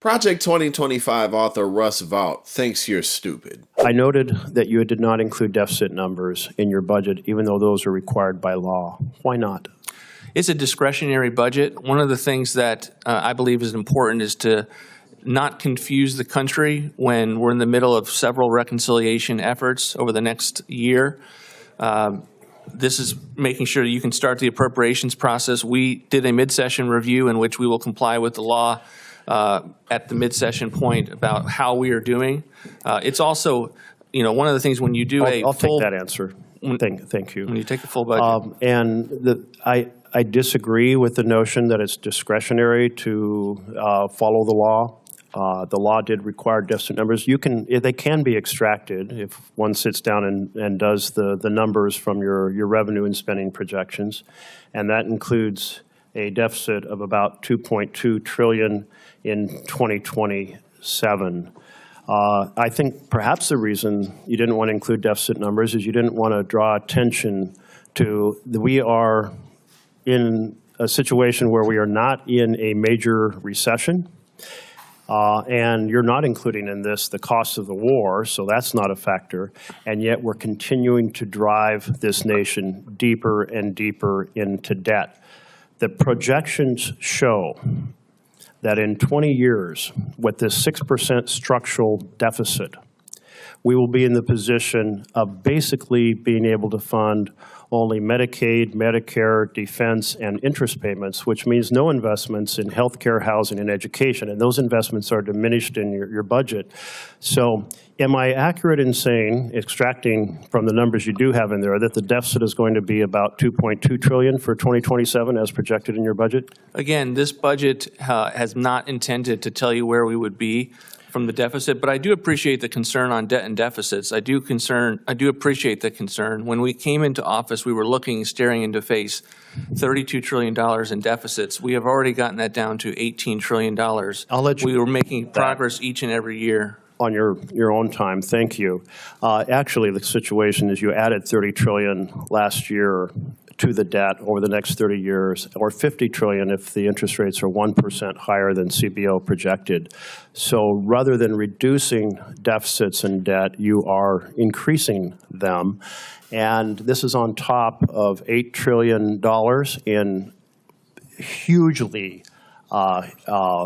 Project 2025 author Russ Vought thinks you're stupid. I noted that you did not include deficit numbers in your budget, even though those are required by law. Why not? It's a discretionary budget. One of the things that I believe is important is to not confuse the country when we're in the middle of several reconciliation efforts over the next year. This is making sure that you can start the appropriations process. We did a mid-session review in which we will comply with the law at the mid-session point about how we are doing. It's also, one of the things when you do I'll take that answer. Thank you. When you take a full budget. I disagree with the notion that it's discretionary to follow the law. The law did require deficit numbers. They can be extracted if one sits down and does the numbers from your revenue and spending projections, and that includes a deficit of about $2.2 trillion in 2027. I think perhaps the reason you didn't want to include deficit numbers is you didn't want to draw attention to we are in a situation where we are not in a major recession. And you're not including in this the cost of the war, so that's not a factor. And yet we're continuing to drive this nation deeper and deeper into debt. The projections show that in 20 years, with this 6% structural deficit, we will be in the position of basically being able to fund only Medicaid, Medicare, defense, and interest payments, which means no investments in healthcare, housing, and education. And those investments are diminished in your budget. So am I accurate in saying, extracting from the numbers you do have in there, that the deficit is going to be about $2.2 trillion for 2027 as projected in your budget? Again, this budget has not intended to tell you where we would be from the deficit, but I do appreciate the concern on debt and deficits. I do appreciate the concern. When we came into office, we were staring into face $32 trillion in deficits. We have already gotten that down to $18 trillion. We were making progress each and every year. On your own time, thank you. Actually, the situation is you added $30 trillion last year to the debt over the next 30 years, or $50 trillion if the interest rates are 1% higher than CBO projected. So rather than reducing deficits and debt, you are increasing them. And this is on top of $8 trillion in hugely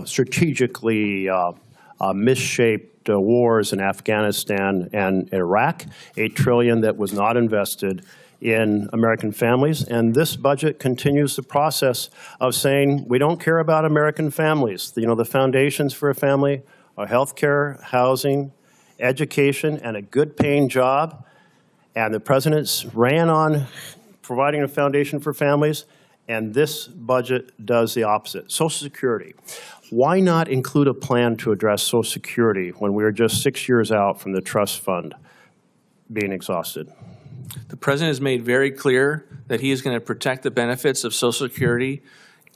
strategically misshaped wars in Afghanistan and Iraq, $8 trillion that was not invested in American families. And this budget continues the process of saying we don't care about American families. The foundations for a family are health care, housing, education, and a good paying job. And the president's ran on providing a foundation for families, and this budget does the opposite. Social Security. Why not include a plan to address Social Security when we are just 6 years out from the trust fund being exhausted? The president has made very clear that he is going to protect the benefits of Social Security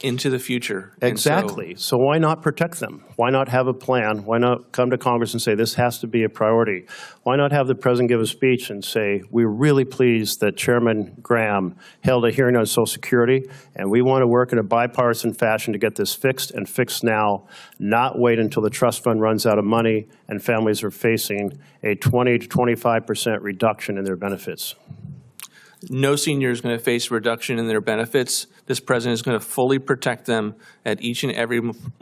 into the future. Exactly. So why not protect them? Why not have a plan? Why not come to Congress and say this has to be a priority? Why not have the president give a speech and say we're really pleased that Chairman Graham held a hearing on Social Security, and we want to work in a bipartisan fashion to get this fixed and fixed now, not wait until the trust fund runs out of money and families are facing a 20 to 25% reduction in their benefits. No senior is going to face a reduction in their benefits. This president is going to fully protect them at each and every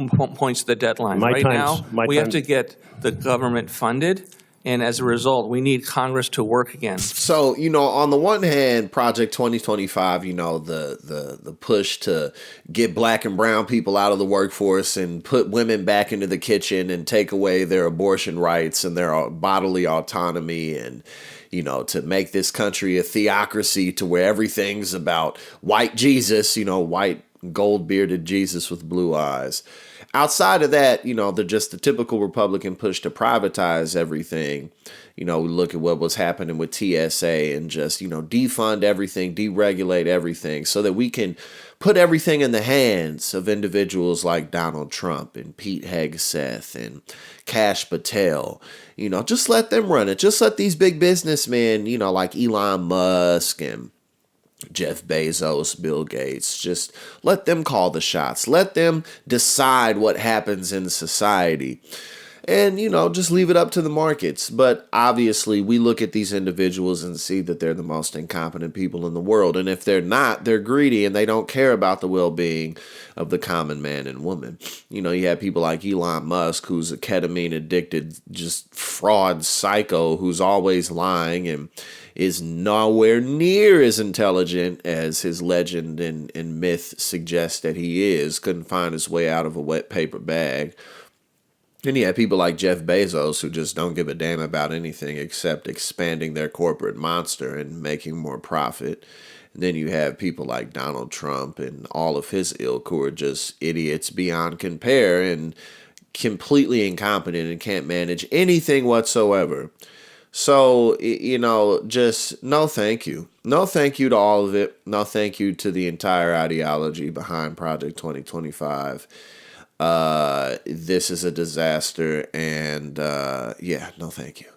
points of the deadline. Right now, we have to get the government funded, and as a result, we need Congress to work again. So, on the one hand, Project 2025, the push to get black and brown people out of the workforce and put women back into the kitchen and take away their abortion rights and their bodily autonomy and to make this country a theocracy to where everything's about white Jesus, white gold-bearded Jesus with blue eyes. Outside of that, the typical Republican push to privatize everything. We look at what was happening with TSA and just, defund everything, deregulate everything so that we can put everything in the hands of individuals like Donald Trump and Pete Hegseth and Kash Patel. Just let them run it. Just let these big businessmen, like Elon Musk and Jeff Bezos, Bill Gates. Just let them call the shots. Let them decide what happens in society. And, just leave it up to the markets. But obviously, we look at these individuals and see that they're the most incompetent people in the world. And if they're not, they're greedy and they don't care about the well-being of the common man and woman. You have people like Elon Musk, who's a ketamine addicted, just fraud psycho who's always lying and is nowhere near as intelligent as his legend and myth suggests that he is. Couldn't find his way out of a wet paper bag. Then you have people like Jeff Bezos who just don't give a damn about anything except expanding their corporate monster and making more profit. And then you have people like Donald Trump and all of his ilk who are just idiots beyond compare and completely incompetent and can't manage anything whatsoever. So, just no thank you. No thank you to all of it. No thank you to the entire ideology behind Project 2025. This is a disaster, and no thank you.